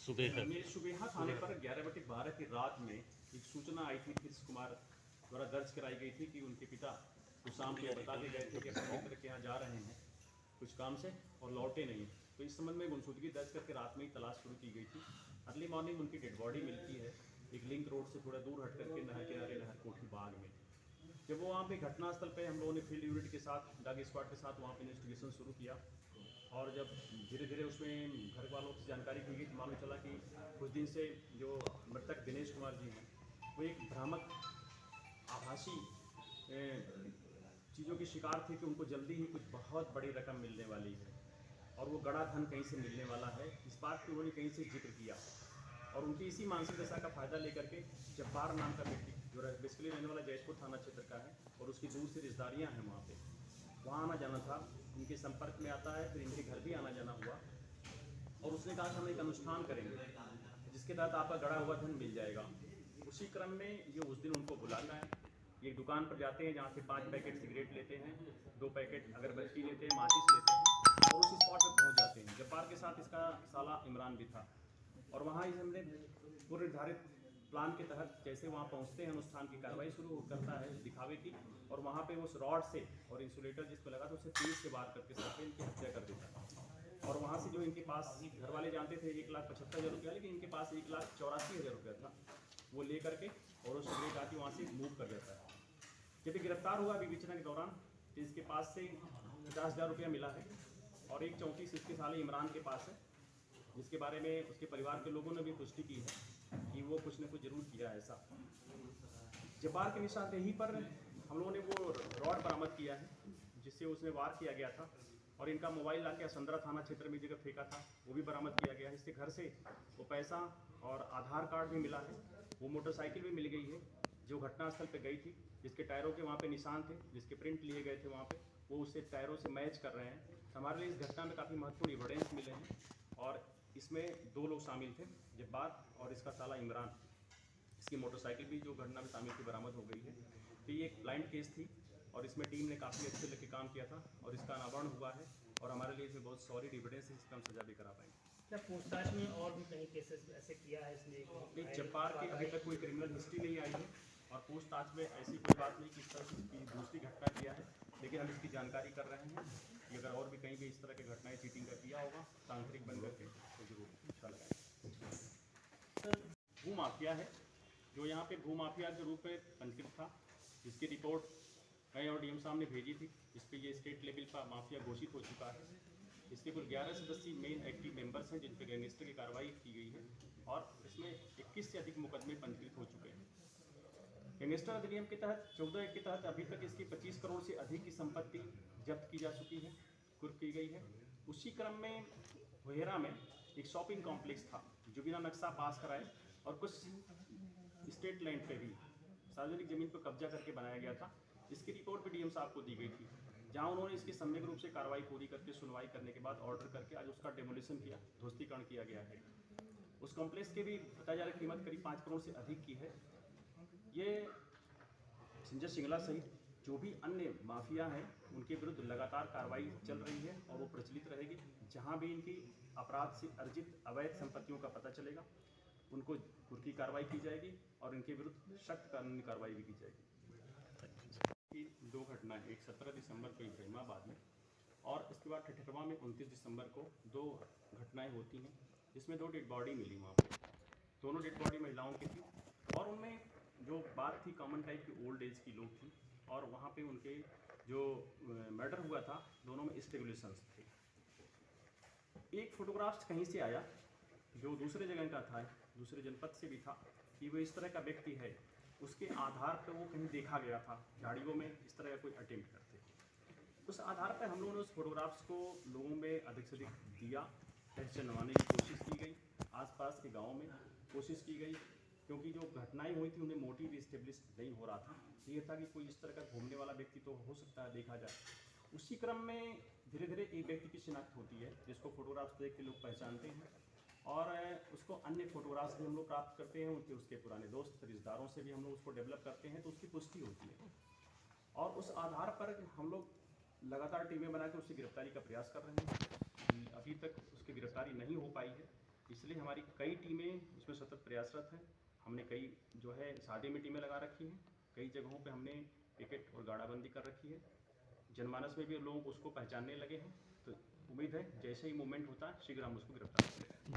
सुबह मेरे सुबेहा थाने पर 11:12 की रात में एक सूचना आई थी कृष्ण कुमार द्वारा दर्ज कराई गई थी कि उनके पिता कुछ शाम को बता के गए थे कि अपने मित्र के यहाँ जा रहे हैं कुछ काम से और लौटे नहीं। तो इस संबंध में गुमशुदगी दर्ज करके रात में ही तलाश शुरू की गई थी। अर्ली मॉर्निंग उनकी डेड बॉडी मिलती है एक लिंक रोड से थोड़ा दूर हट करके नहर किनारे नहर कोठी बाग में। जब वो वहाँ पे घटनास्थल पे हम लोगों ने फील्ड यूनिट के साथ डॉग स्क्वाड के साथ वहाँ पे इन्वेस्टिगेशन शुरू किया और जब धीरे धीरे उसमें घर वालों से जानकारी की गई तो मालूम चला कि कुछ दिन से जो मृतक दिनेश कुमार जी हैं वो एक भ्रामक आभासी चीज़ों की शिकार थे कि उनको जल्दी ही कुछ बहुत बड़ी रकम मिलने वाली है और वो गड़ा धन कहीं से मिलने वाला है। इस बात की उन्होंने कहीं से जिक्र किया और उनकी इसी मानसिक दशा का फायदा लेकर के जब्बार नाम का व्यक्ति जो बेसिकली रहने वाला जयपुर थाना क्षेत्र का है और उसकी दूर से रिश्तेदारियाँ हैं वहाँ आना जाना था, इनके संपर्क में आता है। फिर इनके घर भी आना जाना हुआ और उसने कहा कि हम एक अनुष्ठान करेंगे जिसके तहत आपका गड़ा हुआ धन मिल जाएगा। उसी क्रम में ये उस दिन उनको बुलाता है, ये दुकान पर जाते हैं जहाँ से 5 पैकेट सिगरेट लेते हैं, 2 पैकेट अगरबत्ती लेते हैं, माचिस लेते हैं और उस स्पॉट पर पहुँच जाते हैं। जब्बार के साथ इसका साला इमरान भी था और वहाँ इस हमने पूर्व निर्धारित प्लान के तहत जैसे वहाँ पहुँचते हैं अनुष्ठान की कार्रवाई शुरू करता है दिखावे की और वहाँ पे उस रॉड से और इंसुलेटर जिसको लगा था उसे तीर से वार करके सर पे इनकी हत्या कर देता है। और वहाँ से जो इनके पास घर वाले जानते थे 1,75,000 रुपया, लेकिन इनके पास 1,84,000 रुपया था, वो ले करके और उस सिगरेट आती वहाँ से मूव कर देता है। जब गिरफ्तार हुआ अभी विवेचना के दौरान तो इसके पास से 50,000 रुपया मिला है और एक 34 इसके साले इमरान के पास है जिसके बारे में उसके परिवार के लोगों ने भी पुष्टि की है कि वो कुछ न कुछ जरूर किया है ऐसा। जब्बार की निशानदेही पर हम लोगों ने वो रॉड बरामद किया है जिससे उसने वार किया गया था और इनका मोबाइल लाके असंदरा थाना क्षेत्र में जगह फेंका था वो भी बरामद किया गया है। इससे घर से वो पैसा और आधार कार्ड भी मिला है, वो मोटरसाइकिल भी मिल गई है जो घटनास्थल पे गई थी, जिसके टायरों के वहाँ पे निशान थे, जिसके प्रिंट लिए गए थे वहाँ पे, वो उससे टायरों से मैच कर रहे हैं। तो हमारे लिए इस घटना में काफ़ी महत्वपूर्ण एविडेंस मिले हैं और इसमें 2 लोग शामिल थे, जब्बार और इसका साला इमरान। इसकी मोटरसाइकिल भी जो घटना में शामिल थी बरामद हो गई है। तो ये एक ब्लाइंड केस थी और इसमें टीम ने काफ़ी अच्छे लगे काम किया था और इसका अनावरण हुआ है और हमारे लिए इसमें बहुत सॉलिड एविडेंस है, इसका हम सजा भी करा पाएंगे। क्या पूछताछ में और भी कहीं केसेस ऐसे किया है इसने? नहीं, जब्बार की अभी तक कोई क्रिमिनल हिस्ट्री नहीं आई है और पूछताछ में ऐसी कोई बात नहीं कि इस तरह की दूसरी घटना किया है, लेकिन हम इसकी जानकारी कर रहे हैं कि अगर और भी कहीं भी इस तरह की घटनाएं चीटिंग का किया होगा तांत्रिक बन करके तो जरूर अच्छा लगाएंगे। भू माफिया है जो यहाँ पे भू माफिया के रूप में पंजीकृत था, जिसकी रिपोर्ट मैं और डीएम साहब ने भेजी थी। इस पर ये स्टेट लेवल पर माफिया घोषित हो चुका है। इसके कुल 11 सदस्यीय मेन एक्टिव मेंबर्स हैं जिन पर गैंगस्टर की कार्रवाई की गई है और इसमें 21 से अधिक मुकदमे पंजीकृत हो चुके हैं। गैंगस्टर अधिनियम के तहत 14 के तहत अभी तक इसकी 25 करोड़ से अधिक की संपत्ति जब्त की जा चुकी है, कुर्क की गई है। उसी क्रम में वहेरा में एक शॉपिंग कॉम्प्लेक्स था जो बिना नक्शा पास कराए और कुछ स्टेट लैंड पे भी सार्वजनिक जमीन पर कब्जा करके बनाया गया था। इसकी रिपोर्ट भी डीएम साहब को दी गई थी, जहां उन्होंने इसकी सम्यक रूप से कार्रवाई पूरी करके सुनवाई करने के बाद ऑर्डर करके आज उसका डेमोलिशन किया, ध्वस्तीकरण किया गया है। उस कॉम्प्लेक्स की भी बताया जा रहा है कीमत करीब 5 करोड़ से अधिक की है। ये संजय सिंगला सहित जो भी अन्य माफिया हैं उनके विरुद्ध लगातार कार्रवाई चल रही है और वो प्रचलित रहेगी। जहाँ भी इनकी अपराध से अर्जित अवैध संपत्तियों का पता चलेगा उनको कुर्की कार्रवाई की जाएगी और इनके विरुद्ध सख्त कानूनी कार्रवाई भी की जाएगी। 2 घटनाएं, एक 17 दिसंबर को इब्राहिमाबाद में और इसके बाद ठठरवा में 29 दिसंबर को 2 घटनाएं होती हैं जिसमें 2 डेड बॉडी मिली वहाँ पे। दोनों डेड बॉडी महिलाओं की थी और उनमें जो बात थी कॉमन टाइप की ओल्ड एज की लोग थी और वहाँ पे उनके जो मर्डर हुआ था दोनों में स्टेबुलेशंस थे। एक फोटोग्राफ्स कहीं से आया जो दूसरे जगह का था, दूसरे जनपद से भी था कि वो इस तरह का व्यक्ति है, उसके आधार पर वो कहीं देखा गया था झाड़ियों में इस तरह का कोई अटेम्प्ट करते। उस आधार पर हम लोगों ने उस फोटोग्राफ्स को लोगों में अधिक से अधिक दिया, पहचानवाने की कोशिश की गई, आसपास के गाँव में कोशिश की गई, क्योंकि जो घटनाएं हुई थी उन्हें मोटिव इस्टेब्लिश नहीं हो रहा था। ये था कि कोई इस तरह का घूमने वाला व्यक्ति तो हो सकता है देखा जाए। उसी क्रम में धीरे धीरे एक व्यक्ति की शिनाख्त होती है जिसको फोटोग्राफ्स देख के लोग पहचानते हैं और उसको अन्य फोटोग्राफ्स भी हम लोग प्राप्त करते हैं, उसके पुराने दोस्त रिश्तेदारों से भी हम लोग उसको डेवलप करते हैं तो उसकी पुष्टि होती है और उस आधार पर हम लोग लगातार टीमें बना के उसकी गिरफ्तारी का प्रयास कर रहे हैं। अभी तक उसकी गिरफ्तारी नहीं हो पाई है इसलिए हमारी कई टीमें इसमें सतत प्रयासरत हैं। हमने कई जो है सादे में टीमें लगा रखी हैं, कई जगहों पे हमने पिकेट और गाड़ाबंदी कर रखी है। जनमानस में भी लोग उसको पहचानने लगे हैं, तो उम्मीद है जैसे ही मूवमेंट होता है शीघ्र हम उसको गिरफ्तार करेंगे।